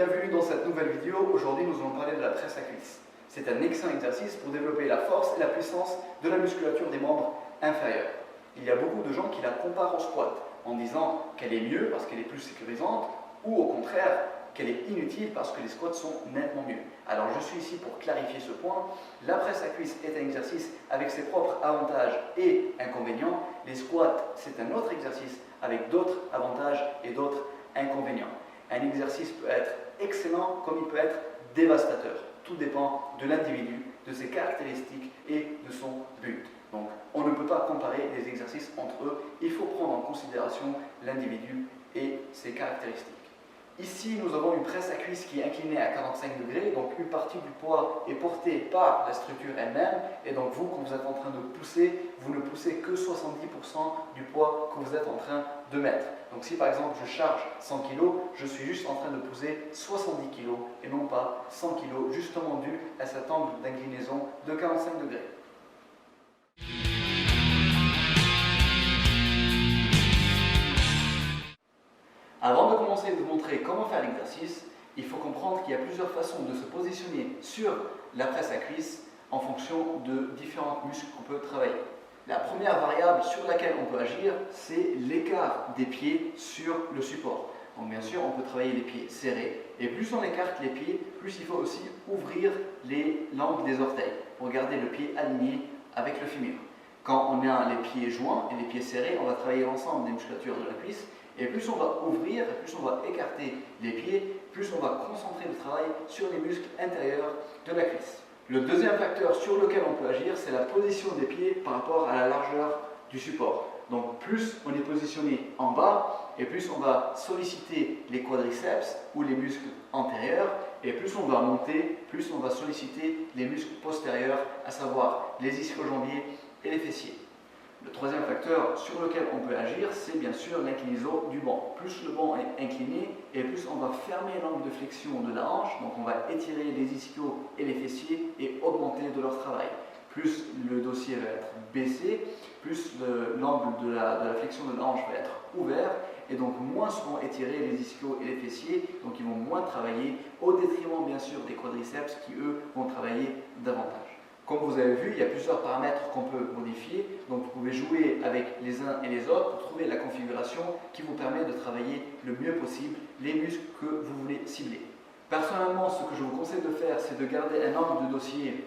bienvenue dans cette nouvelle vidéo. Aujourd'hui, nous allons parler de la presse à cuisse. C'est un excellent exercice pour développer la force et la puissance de la musculature des membres inférieurs. Il y a beaucoup de gens qui la comparent au squat en disant qu'elle est mieux parce qu'elle est plus sécurisante ou au contraire qu'elle est inutile parce que les squats sont nettement mieux. Alors je suis ici pour clarifier ce point. La presse à cuisse est un exercice avec ses propres avantages et inconvénients. Les squats, c'est un autre exercice avec d'autres avantages et d'autres inconvénients. Un exercice peut être excellent comme il peut être dévastateur. Tout dépend de l'individu, de ses caractéristiques et de son but. Donc on ne peut pas comparer les exercices entre eux. Il faut prendre en considération l'individu et ses caractéristiques. Ici, nous avons une presse à cuisse qui est inclinée à 45 degrés, donc une partie du poids est portée par la structure elle-même, et donc vous, quand vous êtes en train de pousser, vous ne poussez que 70% du poids que vous êtes en train de mettre. Donc si par exemple je charge 100 kg, je suis juste en train de poser 70 kg et non pas 100 kg, justement dû à cet angle d'inclinaison de 45 degrés. Avant de commencer et de montrer comment faire l'exercice, il faut comprendre qu'il y a plusieurs façons de se positionner sur la presse à cuisse en fonction de différents muscles qu'on peut travailler. La première variable sur laquelle on peut agir, c'est l'écart des pieds sur le support. Donc bien sûr, on peut travailler les pieds serrés, et plus on écarte les pieds, plus il faut aussi ouvrir l'angle des orteils pour garder le pied aligné avec le fémur. Quand on a les pieds joints et les pieds serrés, on va travailler l'ensemble des musculatures de la cuisse. Et plus on va ouvrir, plus on va écarter les pieds, plus on va concentrer le travail sur les muscles intérieurs de la cuisse. Le deuxième facteur sur lequel on peut agir, c'est la position des pieds par rapport à la largeur du support. Donc plus on est positionné en bas, et plus on va solliciter les quadriceps ou les muscles antérieurs, et plus on va monter, plus on va solliciter les muscles postérieurs, à savoir les ischio-jambiers et les fessiers. Le troisième facteur sur lequel on peut agir, c'est bien sûr l'inclinaison du banc. Plus le banc est incliné et plus on va fermer l'angle de flexion de la hanche, donc on va étirer les ischios et les fessiers et augmenter de leur travail. Plus le dossier va être baissé, plus l'angle de la flexion de la hanche va être ouvert et donc moins seront étirés les ischios et les fessiers, donc ils vont moins travailler au détriment bien sûr des quadriceps qui eux vont travailler davantage. Comme vous avez vu, il y a plusieurs paramètres qu'on peut modifier, donc vous pouvez jouer avec les uns et les autres pour trouver la configuration qui vous permet de travailler le mieux possible les muscles que vous voulez cibler. Personnellement, ce que je vous conseille de faire, c'est de garder un angle de dossier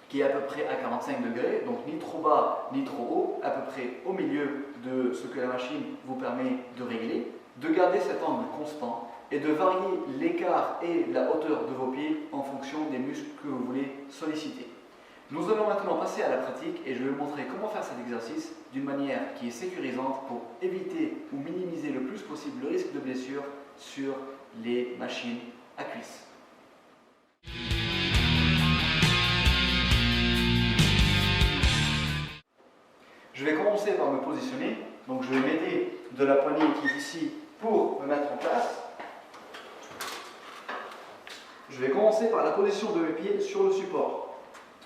qui est à peu près à 45 degrés, donc ni trop bas ni trop haut, à peu près au milieu de ce que la machine vous permet de régler, de garder cet angle constant et de varier l'écart et la hauteur de vos pieds en fonction des muscles que vous voulez solliciter. Nous allons maintenant passer à la pratique et je vais vous montrer comment faire cet exercice d'une manière qui est sécurisante pour éviter ou minimiser le plus possible le risque de blessure sur les machines à cuisse. Je vais commencer par me positionner, donc je vais m'aider de la poignée qui est ici pour me mettre en place. Je vais commencer par la position de mes pieds sur le support.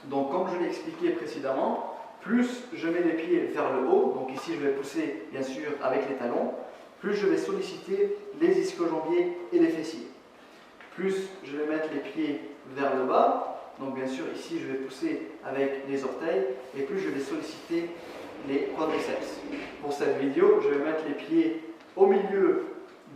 Donc comme je l'ai expliqué précédemment, plus je mets les pieds vers le haut, donc ici je vais pousser bien sûr avec les talons, plus je vais solliciter les ischio-jambiers et les fessiers. Plus je vais mettre les pieds vers le bas, donc bien sûr ici je vais pousser avec les orteils, et plus je vais solliciter les quadriceps. Pour cette vidéo, je vais mettre les pieds au milieu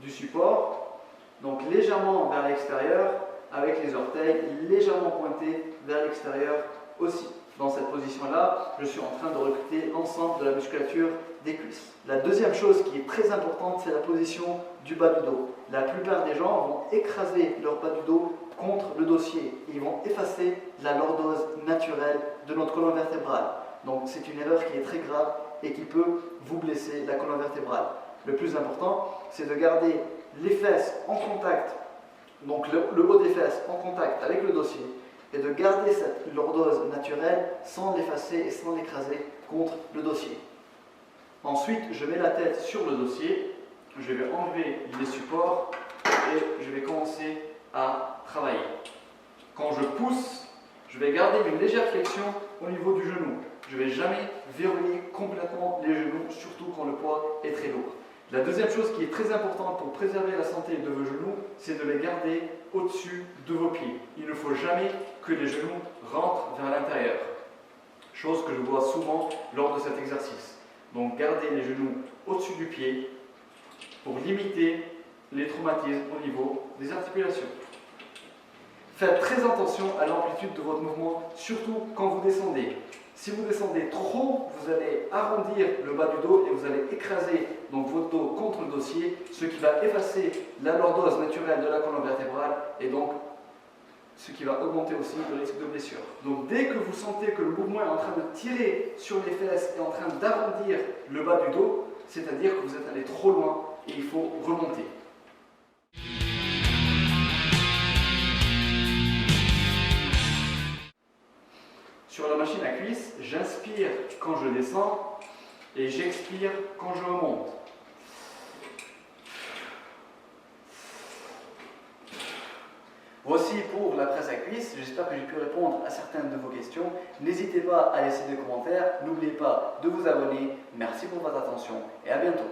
du support, donc légèrement vers l'extérieur, avec les orteils légèrement pointés vers l'extérieur aussi. Dans cette position-là, je suis en train de recruter l'ensemble de la musculature des cuisses. La deuxième chose qui est très importante, c'est la position du bas du dos. La plupart des gens vont écraser leur bas du dos contre le dossier. Ils vont effacer la lordose naturelle de notre colonne vertébrale. Donc c'est une erreur qui est très grave et qui peut vous blesser la colonne vertébrale. Le plus important, c'est de garder les fesses en contact, donc le haut des fesses en contact avec le dossier, et de garder cette lordose naturelle sans l'effacer et sans l'écraser contre le dossier. Ensuite, je mets la tête sur le dossier, je vais enlever les supports et je vais commencer à travailler. Quand je pousse, je vais garder une légère flexion au niveau du genou. Je ne vais jamais verrouiller complètement les genoux, surtout quand le poids est très lourd. La deuxième chose qui est très importante pour préserver la santé de vos genoux, c'est de les garder au-dessus de vos pieds. Il ne faut jamais que les genoux rentrent vers l'intérieur, chose que je vois souvent lors de cet exercice. Donc gardez les genoux au-dessus du pied pour limiter les traumatismes au niveau des articulations. Faites très attention à l'amplitude de votre mouvement, surtout quand vous descendez. Si vous descendez trop, vous allez arrondir le bas du dos et vous allez écraser donc votre dos contre le dossier, ce qui va effacer la lordose naturelle de la colonne vertébrale et donc ce qui va augmenter aussi le risque de blessure. Donc dès que vous sentez que le mouvement est en train de tirer sur les fesses et en train d'arrondir le bas du dos, c'est-à-dire que vous êtes allé trop loin et il faut remonter. Sur la machine à cuisses, j'inspire quand je descends et j'expire quand je remonte. Voici pour la presse à cuisses. J'espère que j'ai pu répondre à certaines de vos questions. N'hésitez pas à laisser des commentaires. N'oubliez pas de vous abonner. Merci pour votre attention et à bientôt.